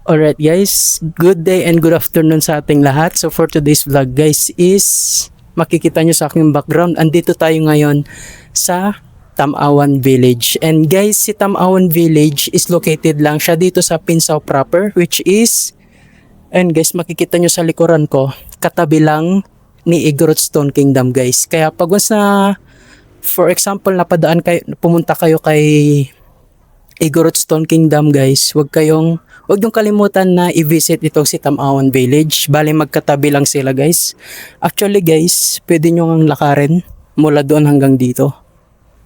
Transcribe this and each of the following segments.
Alright guys, good day and good afternoon sa ating lahat. So for today's vlog guys is makikita nyo sa aking background. Andito tayo ngayon sa Tamawan Village. And guys, si Tamawan Village is located lang siya dito sa Pinsao proper, which is, and guys, makikita nyo sa likuran ko, katabi lang ni Igorot Stone Kingdom guys. Kaya pag once na, for example, napadaan kayo, pumunta kayo kay Igorot Stone Kingdom guys, wag niyong kalimutan na i-visit itong si Tamawan Village. Bali magkatabi lang sila guys. Actually guys, pwede nyo ngang lakarin mula doon hanggang dito.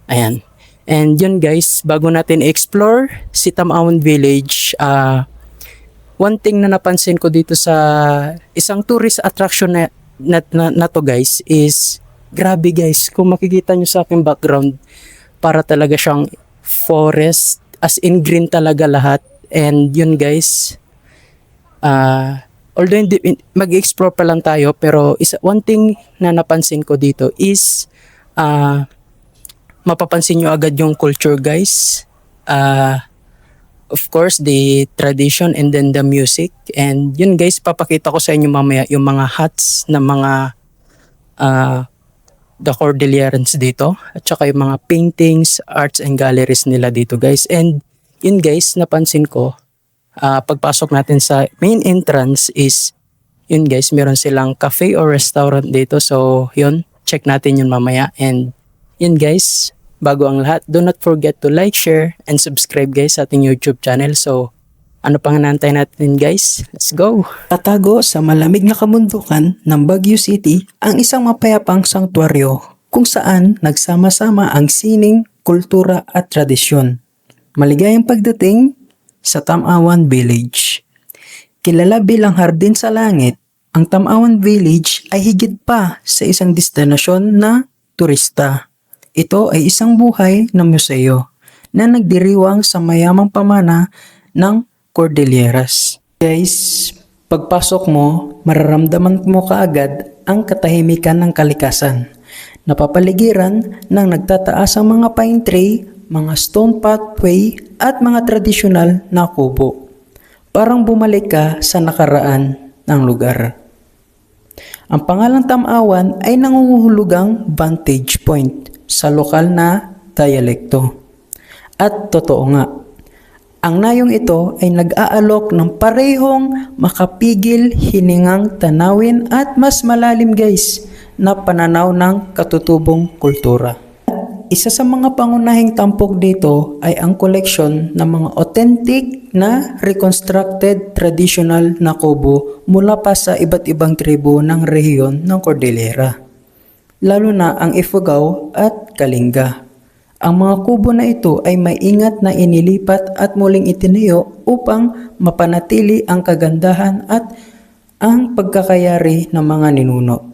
Ayan. And yun guys, bago natin explore si Tamawan Village, one thing na napansin ko dito sa isang tourist attraction na to guys is, grabe guys, kung makikita nyo sa aking background, para talaga siyang forest, as in green talaga lahat. And yun guys, although mag-explore pa lang tayo, pero one thing na napansin ko dito is mapapansin nyo agad yung culture guys. Of course the tradition and then the music. And yun guys, papakita ko sa inyo mamaya yung mga huts na mga the Cordillerans dito, at saka yung mga paintings, arts and galleries nila dito guys. And yun guys, napansin ko pagpasok natin sa main entrance is, yun guys, meron silang cafe or restaurant dito. So yun, check natin yun mamaya. And yun guys, bago ang lahat, do not forget to like, share and subscribe guys sa ating YouTube channel. So ano pang hinantay natin guys? Let's go! Tatago sa malamig na kamundukan ng Baguio City ang isang mapayapang sanktuaryo kung saan nagsama-sama ang sining, kultura at tradisyon. Maligayang pagdating sa Tamawan Village. Kilala bilang Hardin sa Langit, ang Tamawan Village ay higit pa sa isang destinasyon na turista. Ito ay isang buhay na museo na nagdiriwang sa mayamang pamana ng Cordilleras. Guys, pagpasok mo, mararamdaman mo kaagad ang katahimikan ng kalikasan. Napapaligiran ng nagtataasang mga pine tree, mga stone pathway at mga tradisyonal na kubo. Parang bumalik ka sa nakaraan ng lugar. Ang pangalang Tamawan ay nangunguhulugang vantage point sa lokal na dialekto. At totoo nga, ang nayong ito ay nag-aalok ng parehong makapigil hiningang tanawin at mas malalim guys na pananaw ng katutubong kultura. Isa sa mga pangunahing tampok dito ay ang koleksyon ng mga authentic na reconstructed traditional na kubo mula pa sa iba't ibang tribo ng rehiyon ng Cordillera, lalo na ang Ifugao at Kalinga. Ang mga kubo na ito ay maingat na inilipat at muling itinayo upang mapanatili ang kagandahan at ang pagkakayari ng mga ninuno.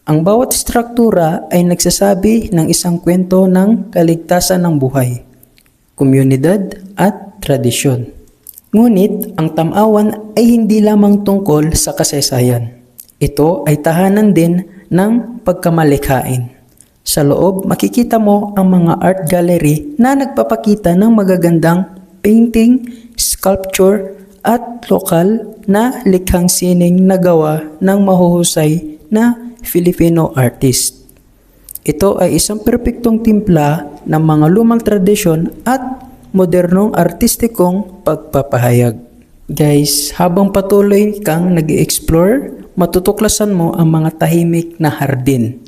Ang bawat struktura ay nagsasabi ng isang kwento ng kaligtasan ng buhay, komunidad at tradisyon. Ngunit ang Tamawan ay hindi lamang tungkol sa kasaysayan. Ito ay tahanan din ng pagkamalikhain. Sa loob, makikita mo ang mga art gallery na nagpapakita ng magagandang painting, sculpture, at lokal na likhang sining na gawa ng mahuhusay na Filipino artist. Ito ay isang perpektong timpla ng mga lumang tradisyon at modernong artistikong pagpapahayag. Guys, habang patuloy kang nag-i-explore, matutuklasan mo ang mga tahimik na hardin,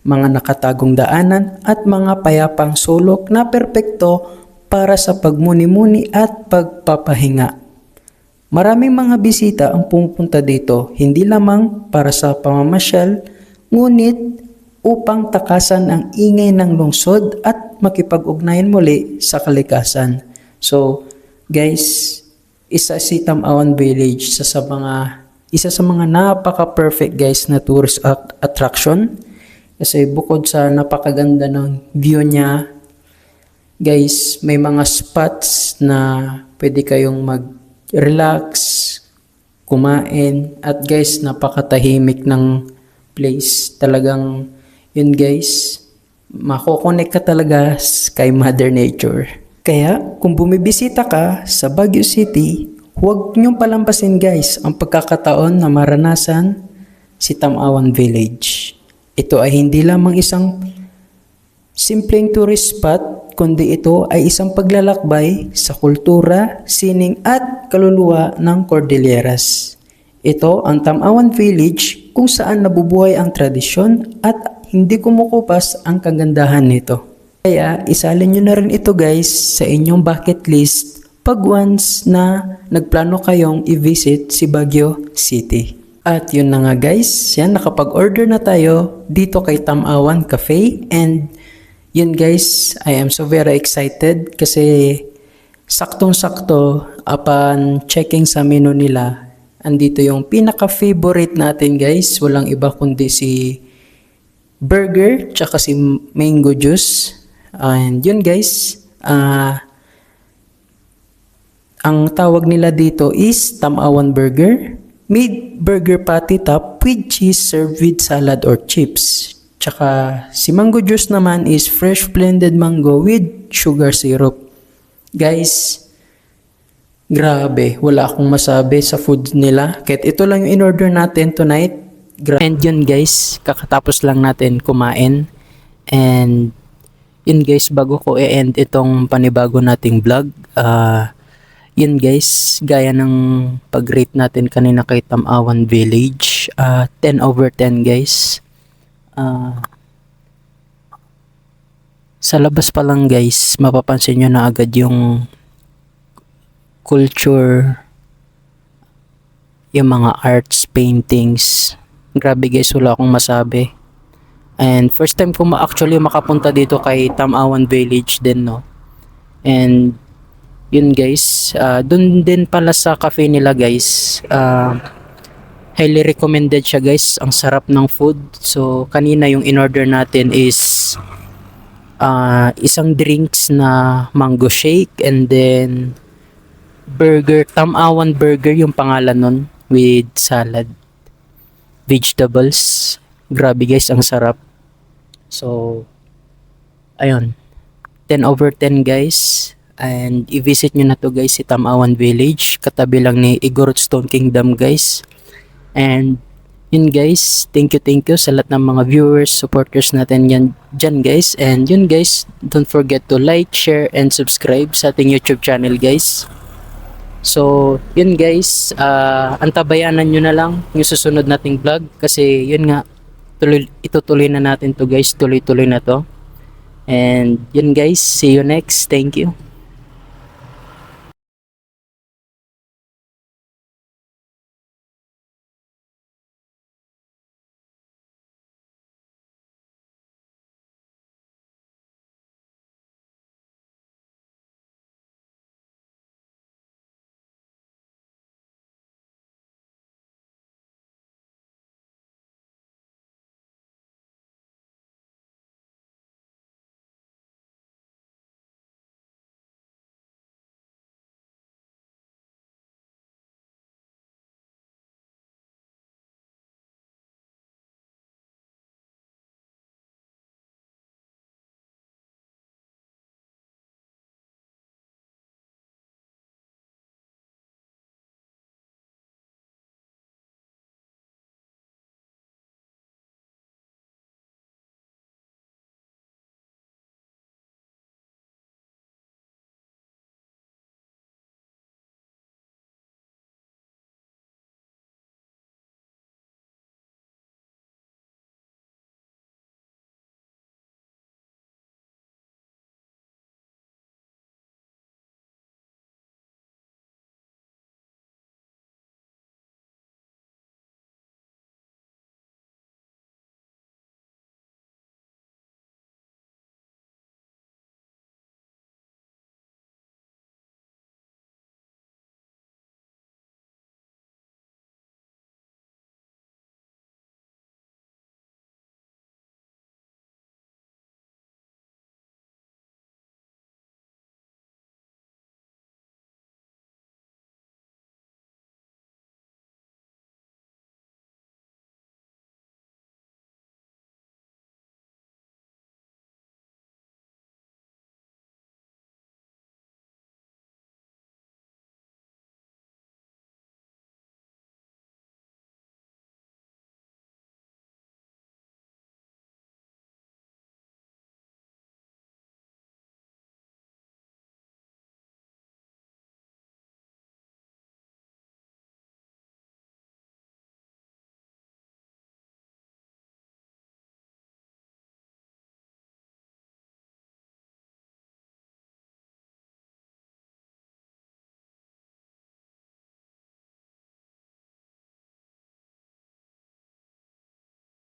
mga nakatagong daanan at mga payapang sulok na perpekto para sa pagmuni-muni at pagpapahinga. Maraming mga bisita ang pumupunta dito, hindi lamang para sa pamamasyal, ngunit upang takasan ang ingay ng lungsod at makipag-ugnayan muli sa kalikasan. So, guys, isa si Tamawan Village isa sa mga napaka-perfect guys na tourist attraction. Kasi bukod sa napakaganda ng view niya, guys, may mga spots na pwede kayong mag-relax, kumain, at guys, napakatahimik ng place. Talagang, yun guys, makokonek ka talaga kay Mother Nature. Kaya, kung bumibisita ka sa Baguio City, Huwag niyong palampasin guys ang pagkakataon na maranasan si Tamawan Village. Ito ay hindi lamang isang simpleng tourist spot, kundi ito ay isang paglalakbay sa kultura, sining at kaluluwa ng Cordilleras. Ito ang Tamawan Village kung saan nabubuhay ang tradisyon at hindi kumukupas ang kagandahan nito. Kaya isalin nyo na rin ito guys sa inyong bucket list pag once na nagplano kayong i-visit si Baguio City. At yun na nga guys, yan nakapag-order na tayo dito kay Tamawan Cafe. And yun guys, I am so very excited kasi saktong-sakto upon checking sa menu nila, andito yung pinaka-favorite natin guys. Walang iba kundi si burger tsaka si mango juice. And yun guys, ang tawag nila dito is Tamawan Burger. Made burger patty top with cheese served with salad or chips. Tsaka si mango juice naman is fresh blended mango with sugar syrup. Guys, grabe. Wala akong masabi sa food nila. Kahit ito lang yung in-order natin tonight. And yun guys, kakatapos lang natin kumain. And yun guys, bago ko i-end itong panibago nating vlog, yun guys, gaya ng pag-rate natin kanina kay Tamawan Village, 10 over 10 guys. Sa labas pa lang guys, mapapansin nyo na agad yung culture, yung mga arts, paintings. Grabe guys, wala akong masabi. And first time ko actually makapunta dito kay Tamawan Village din, no. And yun guys, dun din pala sa cafe nila guys, highly recommended siya guys. Ang sarap ng food. So kanina yung in-order natin is isang drinks na mango shake, and then burger, Tamawan Burger yung pangalan nun, with salad, vegetables. Grabe guys, ang sarap. So ayun, 10 over 10 guys. And i-visit nyo na to guys, si Tamawan Village, katabi lang ni Igorot Stone Kingdom guys. And yun guys, thank you sa lahat ng mga viewers, supporters natin yan dyan guys. And yun guys, don't forget to like, share, and subscribe sa ating YouTube channel guys. So yun guys, antabayanan nyo na lang yung susunod nating vlog, kasi yun nga, itutuloy na natin to guys, tuloy-tuloy na to. And yun guys, see you next. Thank you.